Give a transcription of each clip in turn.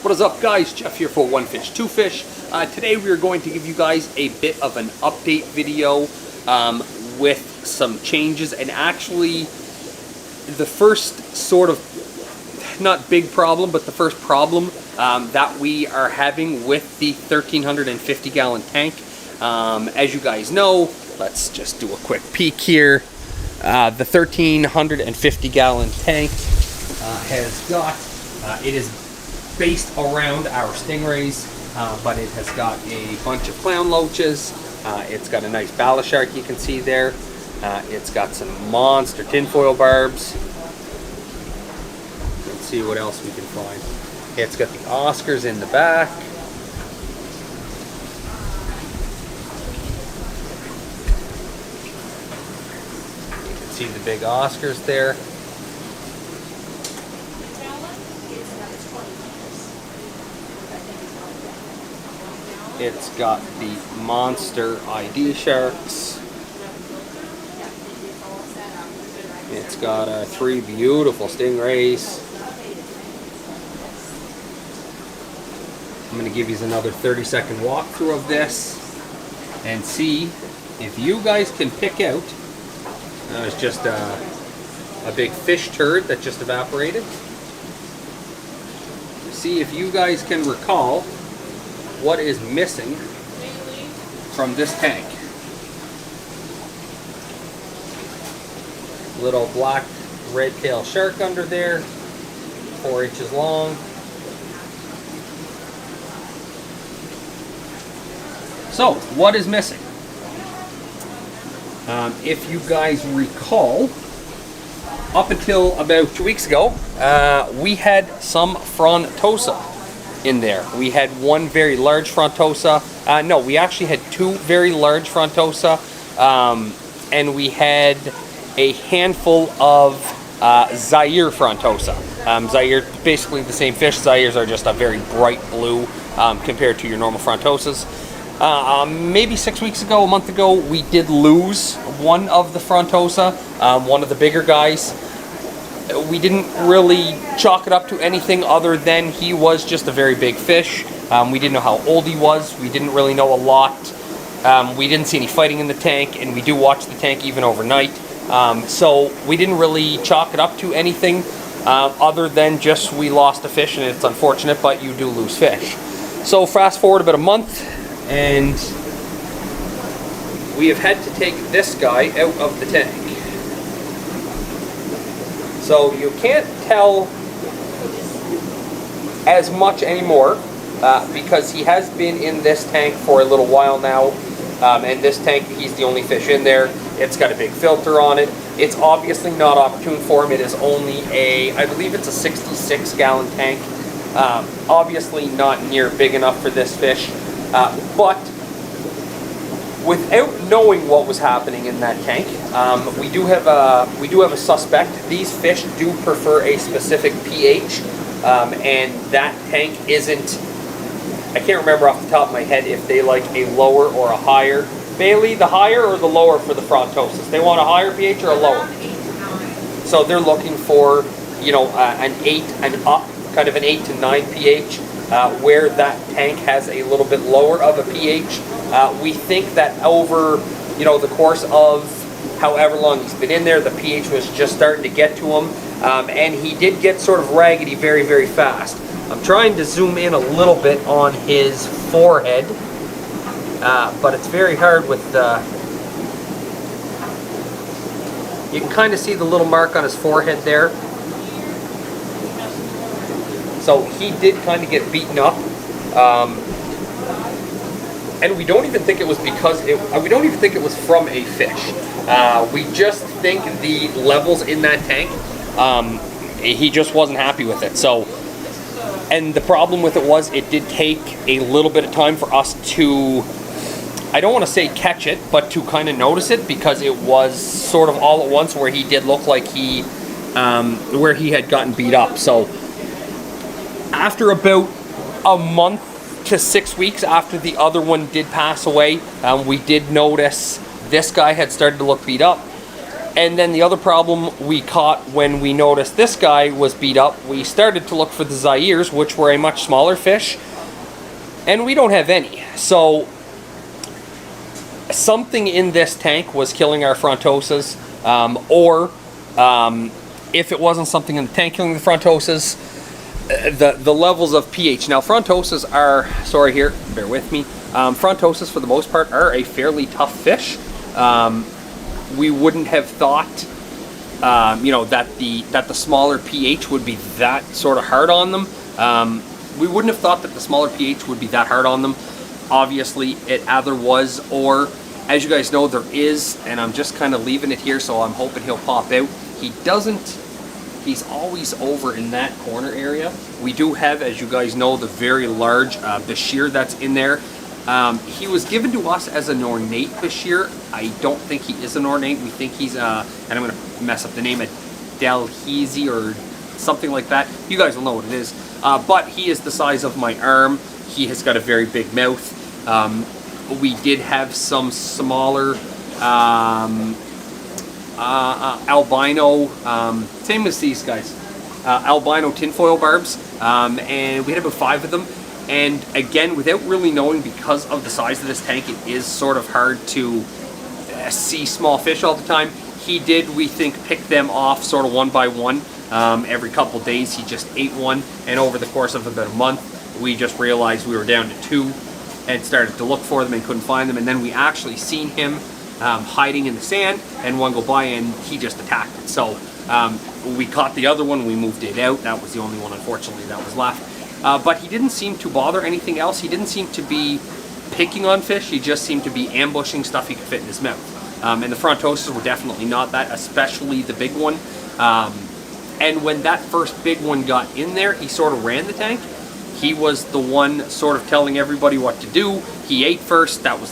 What is up, guys? Jeff here for One Fish, Two Fish. Today we are going to give you guys a bit of an update video with some changes, and actually the first sort of, not big problem, but the first problem that we are having with the 1350 gallon tank. As you guys know, let's just do a quick peek here. The 1350 gallon tank has got, it is based around our stingrays, but it has got a bunch of clown loaches. It's got a nice ballast shark you can see there. It's got some monster tinfoil barbs. Let's see what else we can find. It's got the Oscars in the back. You can see the big Oscars there. It's got the monster ID sharks. It's got three beautiful stingrays. I'm going to give you another 30-second walkthrough of this and see if you guys can pick out. It's just a big fish turd that just evaporated. See if you guys can recall what is missing from this tank. Little black red-tailed shark under there, 4 inches long. So, what is missing? If you guys recall, up until about 2 weeks ago, we had some Frontosa in there. We had one very large Frontosa. No, we actually had two very large Frontosa, and we had a handful of Zaire Frontosa. Zaire, basically the same fish. Zaires are just a very bright blue compared to your normal Frontosas. Maybe 6 weeks ago, a month ago, we did lose one of the Frontosa, one of the bigger guys. We didn't really chalk it up to anything other than he was just a very big fish. We didn't know how old he was. We didn't really know a lot. We didn't see any fighting in the tank, and we do watch the tank even overnight. So we didn't really chalk it up to anything other than just we lost a fish, and it's unfortunate, but you do lose fish. So fast forward about a month, and we have had to take this guy out of the tank. So you can't tell as much anymore because he has been in this tank for a little while now. And this tank, he's the only fish in there. It's got a big filter on it. It's obviously not opportune for him. It is only I believe it's a 66 gallon tank. Obviously not near big enough for this fish. But without knowing what was happening in that tank, we do have a suspect. These fish do prefer a specific pH, and that tank isn't. I can't remember off the top of my head if they like a lower or a higher. Bailey, the higher or the lower for the Frontosas? They want a higher pH or a lower? So they're looking for, you know, an 8 and up, kind of an 8 to 9 pH. Where that tank has a little bit lower of a pH. We think that over, you know, the course of however long he's been in there, the pH was just starting to get to him, and he did get sort of raggedy very, very fast. I'm trying to zoom in a little bit on his forehead, but it's very hard with you can kind of see the little mark on his forehead there. So he did kind of get beaten up, and we don't even think it was because we don't even think it was from a fish. We just think the levels in that tank, he just wasn't happy with it. So, and the problem with it was it did take a little bit of time for us to, I don't want to say catch it, but to kind of notice it, because it was sort of all at once where he did look like he, where he had gotten beat up. So after about a month to 6 weeks after the other one did pass away, we did notice this guy had started to look beat up. And then the other problem we caught when we noticed this guy was beat up, we started to look for the Zaires, which were a much smaller fish, and we don't have any. So something in this tank was killing our frontosas, or if it wasn't something in the tank killing the frontosas, the levels of pH. Now frontosas are, sorry here, bear with me, frontosas for the most part are a fairly tough fish. We wouldn't have thought, you know, that the smaller pH would be that sort of hard on them. We wouldn't have thought that the smaller pH would be that hard on them. Obviously, it either was, or as you guys know, there is, and I'm just kind of leaving it here, so I'm hoping he'll pop out. He doesn't. He's always over in that corner area. We do have, as you guys know, the very large Bashir that's in there. He was given to us as an ornate Bashir. I don't think he is an ornate. We think he's, and I'm going to mess up the name, a Dalhousie or something like that. You guys will know what it is. But he is the size of my arm. He has got a very big mouth. We did have some smaller albino, same as these guys, albino tinfoil barbs, and we had about 5 of them. And again, without really knowing, because of the size of this tank, it is sort of hard to see small fish all the time. He did, we think, pick them off sort of one by one. Every couple days he just ate one, and over the course of about a month we just realized we were down to 2 and started to look for them and couldn't find them. And then we actually seen him hiding in the sand, and one go by and he just attacked it. So we caught the other one, we moved it out. That was the only one, unfortunately, that was left. But he didn't seem to bother anything else. He didn't seem to be picking on fish. He just seemed to be ambushing stuff he could fit in his mouth. And the frontosas were definitely not that, especially the big one. And when that first big one got in there, he sort of ran the tank. He was the one sort of telling everybody what to do. He ate first. That was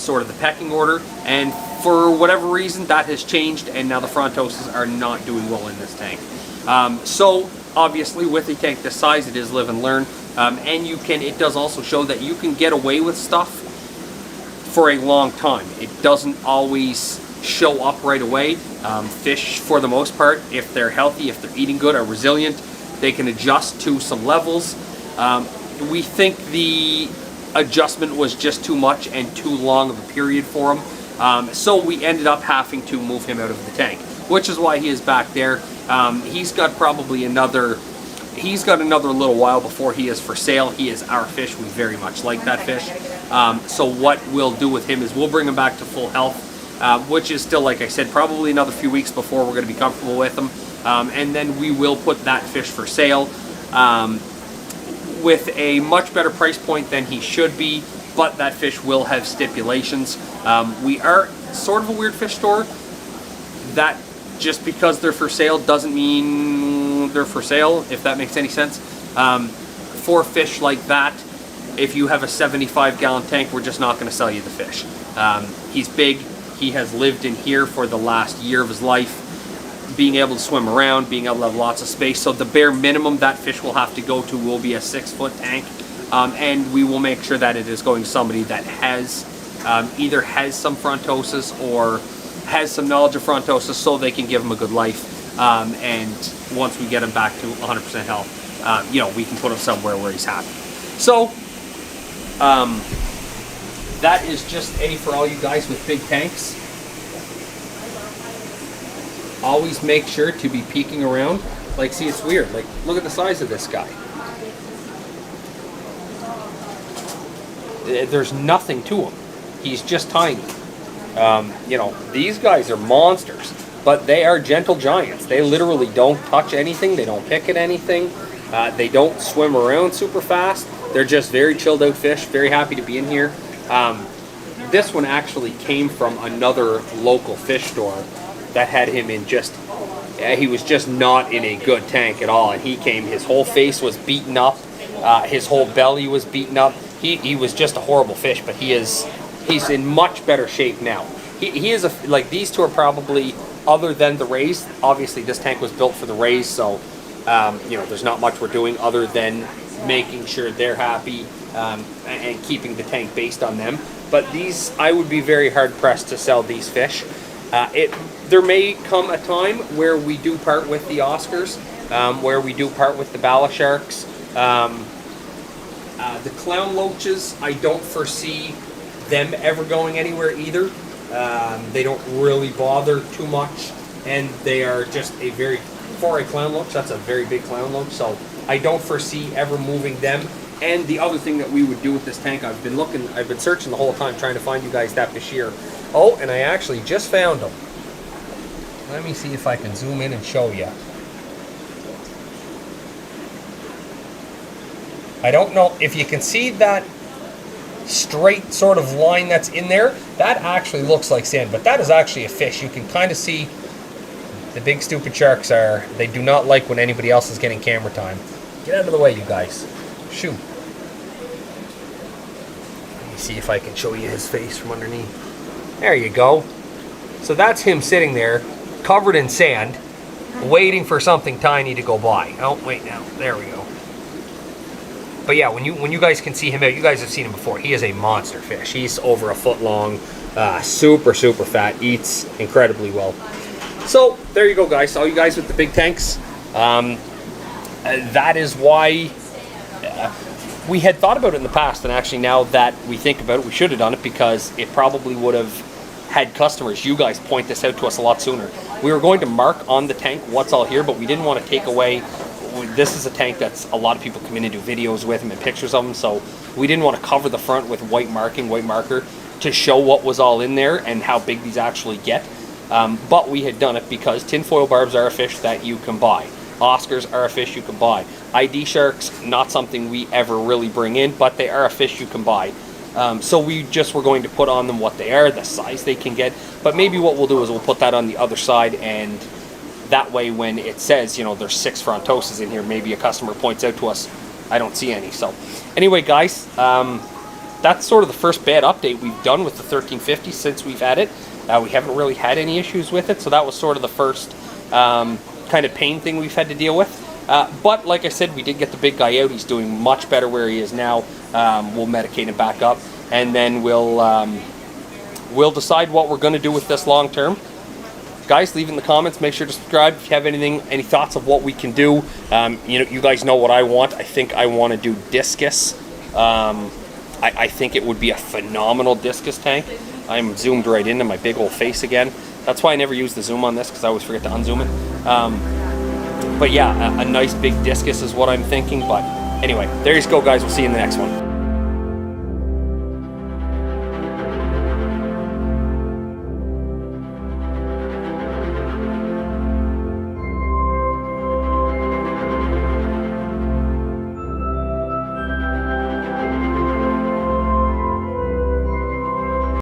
sort of the pecking order. And for whatever reason, that has changed, and now the frontosas are not doing well in this tank. So obviously, with a tank this size, it is live and learn. And it does also show that you can get away with stuff for a long time. It doesn't always show up right away. Fish, for the most part, if they're healthy, if they're eating good, are resilient. They can adjust to some levels. We think the adjustment was just too much and too long of a period for him. So we ended up having to move him out of the tank, which is why he is back there. He's got probably another little while before he is for sale. He is our fish. We very much like that fish. So what we'll do with him is we'll bring him back to full health, which is still, like I said, probably another few weeks before we're going to be comfortable with him. And then we will put that fish for sale with a much better price point than he should be, but that fish will have stipulations. We are sort of a weird fish store. That just because they're for sale doesn't mean they're for sale, if that makes any sense. For fish like that, if you have a 75-gallon tank, we're just not going to sell you the fish. He's big. He has lived in here for the last year of his life, being able to swim around, being able to have lots of space. So the bare minimum that fish will have to go to will be a 6-foot tank. And we will make sure that it is going to somebody that has either has some frontosas or has some knowledge of frontosas, so they can give him a good life. And once we get him back to 100% health, you know, we can put him somewhere where he's happy. So that is just for all you guys with big tanks. Always make sure to be peeking around. Like, see, it's weird. Like, look at the size of this guy. There's nothing to him. He's just tiny. You know, these guys are monsters, but they are gentle giants. They literally don't touch anything. They don't pick at anything. They don't swim around super fast. They're just very chilled out fish. Very happy to be in here. This one actually came from another local fish store that had him in he was just not in a good tank at all. And he came, his whole face was beaten up. His whole belly was beaten up. He was just a horrible fish, but he's in much better shape now. He is like, these two are probably, other than the rays, obviously this tank was built for the rays, so you know, there's not much we're doing other than making sure they're happy and keeping the tank based on them. But these, I would be very hard pressed to sell these fish. There may come a time where we do part with the Oscars, where we do part with the Bala Sharks. The clown loaches, I don't foresee them ever going anywhere either. They don't really bother too much, and they are just a very, for a clown loach, that's a very big clown loach, so I don't foresee ever moving them. And the other thing that we would do with this tank, I've been searching the whole time trying to find you guys that bashir. Oh, and I actually just found them. Let me see if I can zoom in and show you. I don't know if you can see that straight sort of line that's in there. That actually looks like sand, but that is actually a fish. You can kind of see the big stupid sharks they do not like when anybody else is getting camera time. Get out of the way, you guys. Shoot. Let me see if I can show you his face from underneath. There you go. So that's him sitting there, covered in sand, waiting for something tiny to go by. Oh, wait now. There we go. But yeah, when you guys can see him out, you guys have seen him before. He is a monster fish. He's over a foot long, super fat, eats incredibly well. So there you go, guys. All you guys with the big tanks. That is why we had thought about it in the past, and actually now that we think about it, we should have done it because it probably would have had customers. You guys point this out to us a lot sooner. We were going to mark on the tank what's all here, but we didn't want to take away. This is a tank that's a lot of people come in and do videos with them and pictures of them, so we didn't want to cover the front with white marker to show what was all in there and how big these actually get. But we had done it because tinfoil barbs are a fish that you can buy. Oscars are a fish you can buy. ID sharks, not something we ever really bring in, but they are a fish you can buy. So we just were going to put on them what they are, the size they can get, but maybe what we'll do is we'll put that on the other side, and that way when it says, you know, there's 6 frontosas in here, maybe a customer points out to us, I don't see any. So anyway, guys, that's sort of the first bad update we've done with the 1350 since we've had it. We haven't really had any issues with it, so that was sort of the first kind of pain thing we've had to deal with. But like I said, we did get the big guy out. He's doing much better where he is now. We'll medicate him back up, and then we'll decide what we're going to do with this long term. Guys, leave in the comments. Make sure to subscribe if you have any thoughts of what we can do. You guys know what I want. I think I want to do discus. I think it would be a phenomenal discus tank. I'm zoomed right into my big old face again. That's why I never use the zoom on this, because I always forget to unzoom it. But yeah, a nice big discus is what I'm thinking. But anyway, there you go, guys. We'll see you in the next one.